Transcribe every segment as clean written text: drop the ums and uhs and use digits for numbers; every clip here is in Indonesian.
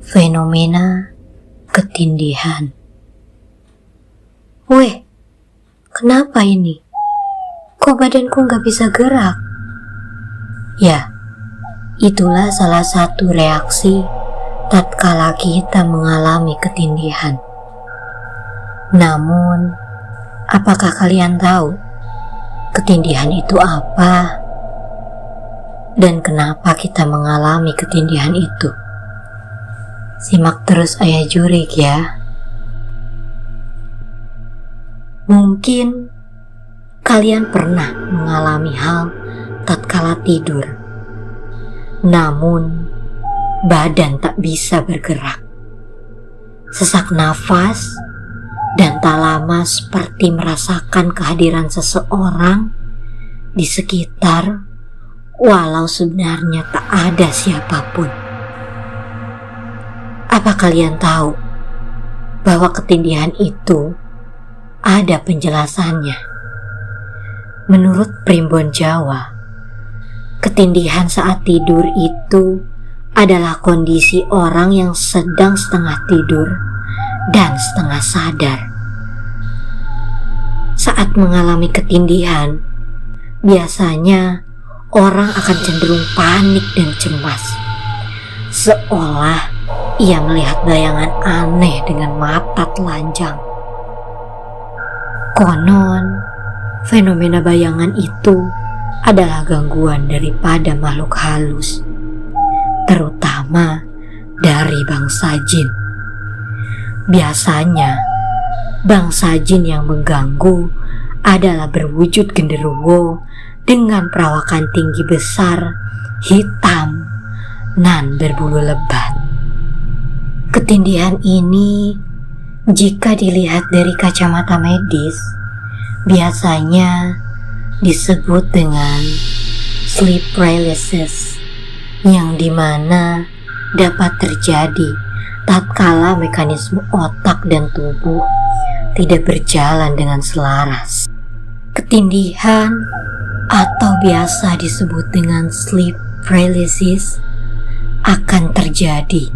Fenomena ketindihan. Weh, kenapa ini? Kok badanku gak bisa gerak? Ya, itulah salah satu reaksi tatkala kita mengalami ketindihan. Namun, apakah kalian tahu ketindihan itu apa? Dan kenapa kita mengalami ketindihan itu? Simak terus Ayah Jurik ya. Mungkin kalian pernah mengalami hal tatkala tidur, namun badan tak bisa bergerak. Sesak nafas dan tak lama seperti merasakan kehadiran seseorang di sekitar, walau sebenarnya tak ada siapapun. Apa kalian tahu bahwa ketindihan itu ada penjelasannya? Menurut Primbon Jawa, ketindihan saat tidur itu adalah kondisi orang yang sedang setengah tidur dan setengah sadar. Saat mengalami ketindihan, biasanya orang akan cenderung panik dan cemas, seolah ia melihat bayangan aneh dengan mata telanjang. Konon, fenomena bayangan itu adalah gangguan daripada makhluk halus, terutama dari bangsa jin. Biasanya, bangsa jin yang mengganggu adalah berwujud genderuwo dengan perawakan tinggi besar, hitam, dan berbulu lebat. Ketindihan ini, jika dilihat dari kacamata medis, biasanya disebut dengan sleep paralysis, yang dimana dapat terjadi tatkala mekanisme otak dan tubuh tidak berjalan dengan selaras. Ketindihan atau biasa disebut dengan sleep paralysis akan terjadi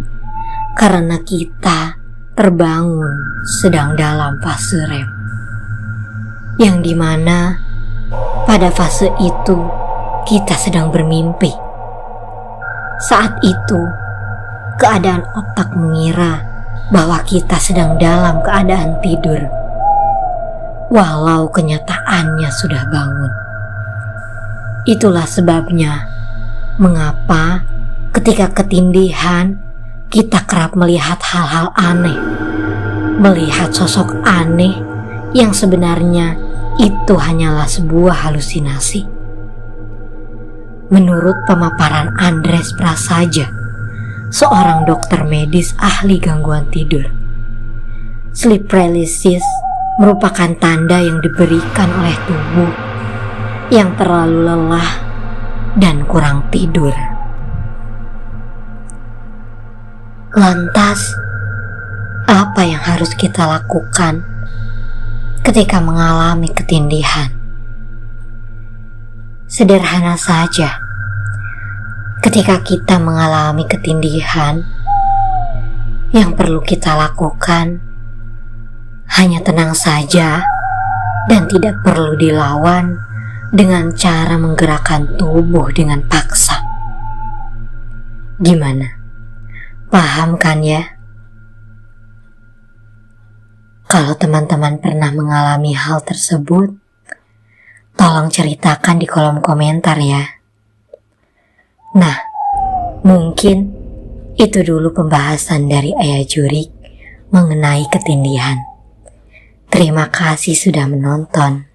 karena kita terbangun sedang dalam fase REM, yang dimana pada fase itu kita sedang bermimpi. Saat itu, keadaan otak mengira bahwa kita sedang dalam keadaan tidur, walau kenyataannya sudah bangun. Itulah sebabnya mengapa ketika ketindihan kita kerap melihat hal-hal aneh, melihat sosok aneh yang sebenarnya itu hanyalah sebuah halusinasi. Menurut pemaparan Andres Prasaja, seorang dokter medis ahli gangguan tidur, sleep paralysis merupakan tanda yang diberikan oleh tubuh yang terlalu lelah dan kurang tidur. Lantas, apa yang harus kita lakukan ketika mengalami ketindihan? Sederhana saja. Ketika kita mengalami ketindihan, yang perlu kita lakukan hanya tenang saja dan tidak perlu dilawan dengan cara menggerakkan tubuh dengan paksa. Gimana? Paham kan ya? Kalau teman-teman pernah mengalami hal tersebut, tolong ceritakan di kolom komentar ya. Nah, mungkin itu dulu pembahasan dari Ayah Jurik mengenai ketindihan. Terima kasih sudah menonton.